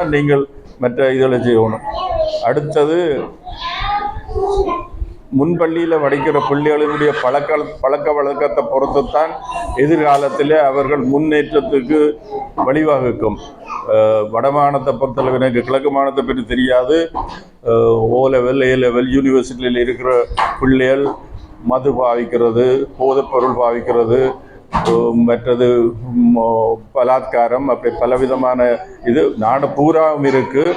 நீங்கள் மற்ற இதில் செய்யணும். அடுத்தது முன்பள்ளியில் படிக்கிற பிள்ளைகளினுடைய பழக்க வழக்கத்தை பொறுத்துத்தான் எதிர்காலத்தில் அவர்கள் முன்னேற்றத்துக்கு வழிவகுக்கும். வடமானத்தை பொறுத்தளவு எனக்கு கிழக்கு மாநிலத்தை பற்றி தெரியாது. ஓ லெவல் ஏ லெவல் யூனிவர்சிட்டியில் இருக்கிற பிள்ளைகள் மது பாவிக்கிறது, போதைப்பொருள் பாவிக்கிறது, மற்றது பலாத்காரம், அப்படி பலவிதமான இது நாடு பூராவும் இருக்குது.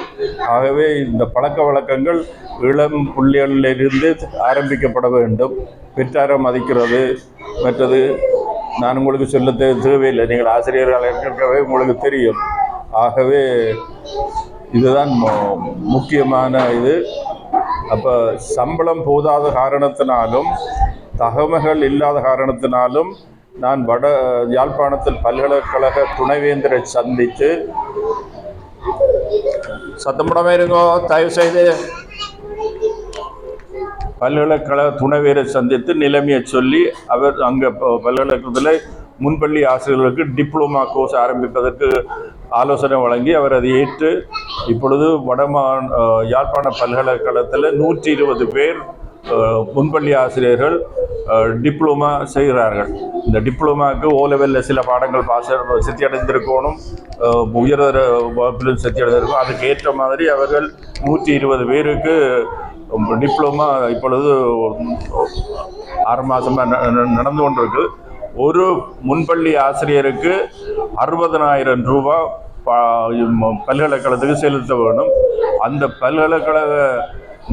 ஆகவே இந்த பழக்க வழக்கங்கள் இளம் பிள்ளைகளிலிருந்து ஆரம்பிக்கப்பட வேண்டும். பெற்றாரை மதிக்கிறது, மற்றது நான் உங்களுக்கு சொல்ல தேவையில்லை, நீங்கள் ஆசிரியர்கள் இருக்கவே உங்களுக்கு தெரியும். ஆகவே இதுதான் முக்கியமான இது. அப்போ சம்பளம் போதாத காரணத்தினாலும் தகவல்கள் இல்லாத காரணத்தினாலும் நான் யாழ்ப்பாணத்தில் பல்கலைக்கழக துணைவேந்தரை சந்தித்து சத்தமிடமே இருங்கோ தயவு செய்து பல்கலைக்கழக துணைவேரை சந்தித்து நிலைமையை சொல்லி அவர் அங்கே பல்கலைக்கழகத்தில் முன்பள்ளி ஆசிரியர்களுக்கு டிப்ளமா கோர்ஸ் ஆரம்பிப்பதற்கு ஆலோசனை வழங்கி அவர் அதை ஏற்று இப்பொழுது யாழ்ப்பாண பல்கலைக்கழகத்தில் 120 பேர் முன்பள்ளி ஆசிரியர்கள் டிப்ளமா செய்கிறார்கள். இந்த டிப்ளமாவுக்கு ஓ லெவலில் சில பாடங்கள் சித்தி அடைந்திருக்கணும், உயர்தர வகுப்பிலும் சித்தி அடைந்திருக்கும். அதுக்கு ஏற்ற மாதிரி அவர்கள் 120 பேருக்கு டிப்ளமா இப்பொழுது 6 மாதமாக நடந்து கொண்டிருக்கு. ஒரு முன்பள்ளி ஆசிரியருக்கு 60,000 ரூபா பல்கலைக்கழகத்துக்கு செலுத்த வேணும். அந்த பல்கலைக்கழக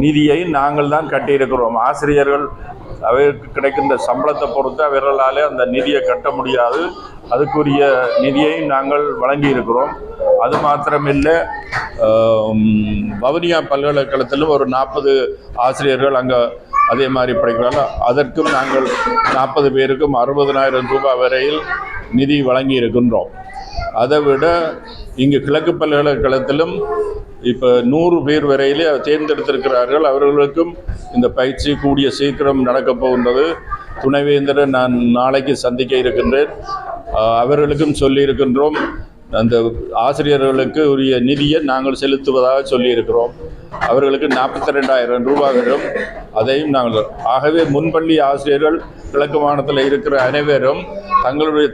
நிதியை நாங்கள் தான் கட்டியிருக்கிறோம். ஆசிரியர்கள் அவருக்கு கிடைக்கின்ற சம்பளத்தை பொறுத்து அவர்களாலே அந்த நிதியை கட்ட முடியாது. அதுக்குரிய நிதியை நாங்கள் வழங்கி இருக்கிறோம். அது மாத்திரமில்லை, வவுனியா பல்கலைக்கழகத்திலும் ஒரு 40 ஆசிரியர்கள் அங்கே அதே மாதிரி படிக்கிறார்கள். அதற்கும் நாங்கள் 40 பேருக்கும் 60,000 ரூபாய் வரையில் நிதி வழங்கி இருக்கின்றோம். அதை விட இங்கு கிழக்கு பல்கலைக்கழகத்திலும் இப்போ 100 பேர் வரையிலே தேர்ந்தெடுத்திருக்கிறார்கள். அவர்களுக்கும் இந்த பயிற்சி கூடிய சீக்கிரம் நடக்கப் போகின்றது. துணைவேந்தரை நான் நாளைக்கு சந்திக்க இருக்கின்றேன். அவர்களுக்கும் சொல்லியிருக்கின்றோம், அந்த ஆசிரியர்களுக்கு உரிய நிதியை நாங்கள் செலுத்துவதாக சொல்லியிருக்கிறோம். அவர்களுக்கு 42,000 ரூபாய் வரும். அதையும் நாங்கள் ஆகவே முன்பள்ளி ஆசிரியர்கள் கிழக்கு மாநிலத்தில் இருக்கிற அனைவரும் தங்களுடைய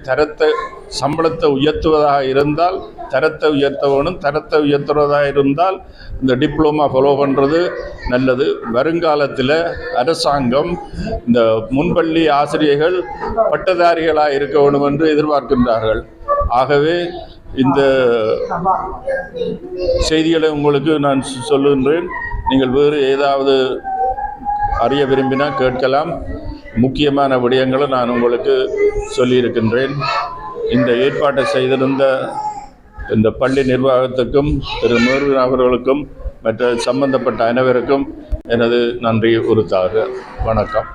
சம்பளத்தை உயர்த்துவதாக இருந்தால் தரத்தை உயர்த்த வேணும். தரத்தை உயர்த்துவதாக இருந்தால் இந்த டிப்ளமா ஃபாலோ பண்ணுறது நல்லது. வருங்காலத்தில் அரசாங்கம் இந்த முன்பள்ளி ஆசிரியர்கள் பட்டதாரிகளாக இருக்க வேண்டும் என்று எதிர்பார்க்கின்றார்கள். ஆகவே இந்த செய்திகளை உங்களுக்கு நான் சொல்லுகின்றேன். நீங்கள் வேறு ஏதாவது அறிய விரும்பினால் கேட்கலாம். முக்கியமான விடயங்களை நான் உங்களுக்கு சொல்லியிருக்கின்றேன். இந்த ஏற்பாட்டை செய்திருந்த இந்த பள்ளி நிர்வாகத்துக்கும் திரு மேர்வின் அவர்களுக்கும் மற்ற சம்பந்தப்பட்ட அனைவருக்கும் எனது நன்றி உரித்தாக. வணக்கம்.